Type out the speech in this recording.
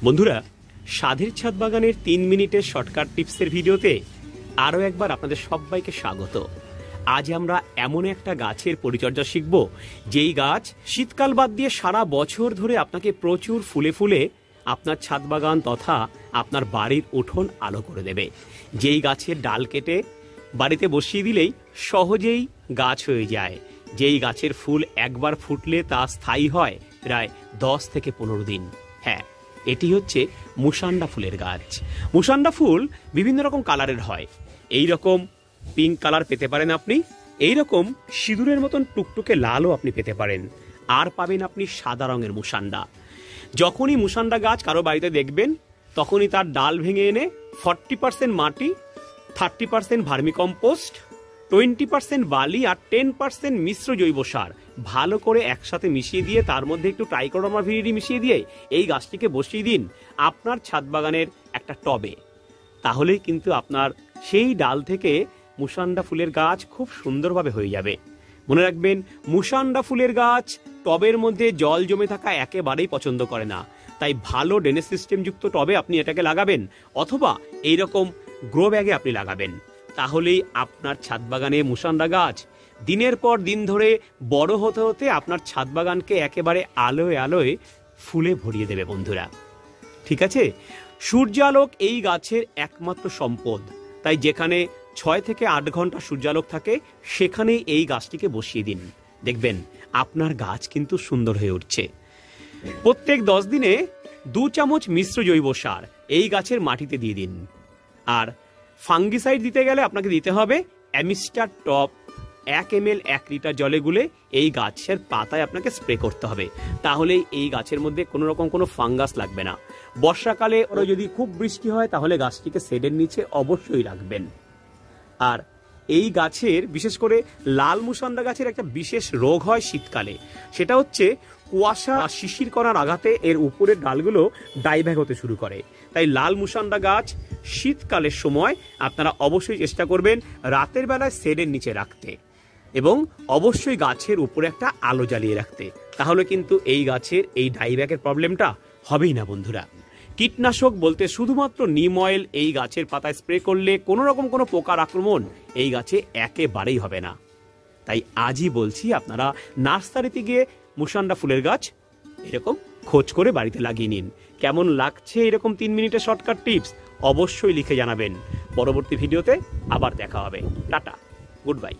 বন্ধুরা, স্বাধীর ছাদ বাগানের 3 মিনিটের শর্টকাট টিপসের ভিডিওতে আরও একবার আপনাদের সবাইকে স্বাগত। আজ আমরা এমন একটা গাছের পরিচর্যা শিখব যেই গাছ শীতকাল বাদ দিয়ে সারা বছর ধরে আপনাকে প্রচুর ফুলে ফুলে আপনার ছাদ বাগান তথা আপনার বাড়ির উঠোন আলো করে দেবে। যেই গাছের ডাল কেটে বাড়িতে বসিয়ে দিলেই সহজেই গাছ হয়ে যায়। যেই গাছের ফুল একবার ফুটলে তা স্থায়ী হয় প্রায় 10 থেকে 15 দিন। হ্যাঁ, এটি হচ্ছে মুসান্ডা ফুলের গাছ। মুসান্ডা ফুল বিভিন্ন রকম কালারের হয়। এই রকম পিঙ্ক কালার পেতে পারেন আপনি, এই রকম সিঁদুরের মতন টুকটুকে লালও আপনি পেতে পারেন, আর পাবেন আপনি সাদা রঙের মুসান্ডা। যখনই মুসান্ডা গাছ কারো বাড়িতে দেখবেন তখনই তার ডাল ভেঙে এনে 40% মাটি, 30% ভার্মিকম্পোস্ট, 20% বালি আর 10% মিশ্র জৈব সার ভালো করে একসাথে মিশিয়ে দিয়ে তার মধ্যে একটু ট্রাইকোডার্মা ভিরিডি মিশিয়ে দিয়ে এই গাছটিকে বসিয়ে দিন আপনার ছাদ বাগানের একটা টবে। তাহলেই কিন্তু আপনার সেই ডাল থেকে মুসান্ডা ফুলের গাছ খুব সুন্দরভাবে হয়ে যাবে। মনে রাখবেন, মুসান্ডা ফুলের গাছ টবের মধ্যে জল জমে থাকা একেবারেই পছন্দ করে না। তাই ভালো ড্রেনেজ সিস্টেম যুক্ত টবে আপনি এটাকে লাগাবেন, অথবা এইরকম গ্রো ব্যাগে আপনি লাগাবেন। তাহলেই আপনার ছাদ বাগানে মুসান্ডা গাছ দিনের পর দিন ধরে বড় হতে হতে আপনার ছাদ বাগানকে একেবারে আলোয় আলোয় ফুলে ভরিয়ে দেবে। বন্ধুরা, ঠিক আছে? সূর্যালোক এই গাছের একমাত্র সম্পদ। তাই যেখানে 6 থেকে 8 ঘন্টা সূর্যালোক থাকে সেখানেই এই গাছটিকে বসিয়ে দিন। দেখবেন আপনার গাছ কিন্তু সুন্দর হয়ে উঠছে। প্রত্যেক 10 দিনে 2 চামচ মিশ্র জৈব সার এই গাছের মাটিতে দিয়ে দিন। আর ফাঙ্গিসাইড দিতে গেলে আপনাকে দিতে হবে অ্যামিস্টার টপ 1 ml 1 লিটার জলে গুলে এই গাছের পাতায় আপনাকে স্প্রে করতে হবে। তাহলেই এই গাছের মধ্যে কোনো রকম কোনো ফাঙ্গাস লাগবে না। বর্ষাকালে ওরা যদি খুব বৃষ্টি হয় তাহলে গাছটিকে শেডের নিচে অবশ্যই রাখবেন। আর এই গাছের বিশেষ করে লাল মুসান্ডা গাছের একটা বিশেষ রোগ হয় শীতকালে, সেটা হচ্ছে কুয়াশা শিশির করার আঘাতে এর উপরের ডালগুলো ডাইভ্যাক হতে শুরু করে। তাই লাল মুসান্ডা গাছ শীতকালের সময় আপনারা অবশ্যই চেষ্টা করবেন রাতের বেলায় শেডের নিচে রাখতে, এবং অবশ্যই গাছের উপরে একটা আলো জ্বালিয়ে রাখতে। তাহলে কিন্তু এই গাছের এই ডাইভ্যাকের প্রবলেমটা হবেই না। বন্ধুরা, কীটনাশক বলতে শুধুমাত্র নিম অয়েল এই গাছের পাতায় স্প্রে করলে কোনো রকম কোনো পোকার আক্রমণ এই গাছে একেবারেই হবে না। তাই আজই বলছি, আপনারা নার্সারিতে গিয়ে মুসান্ডা ফুলের গাছ এরকম খোঁজ করে বাড়িতে লাগিয়ে নিন। কেমন লাগছে এরকম 3 মিনিটের শর্টকাট টিপস অবশ্যই লিখে জানাবেন। পরবর্তী ভিডিওতে আবার দেখা হবে। Tata, good bye.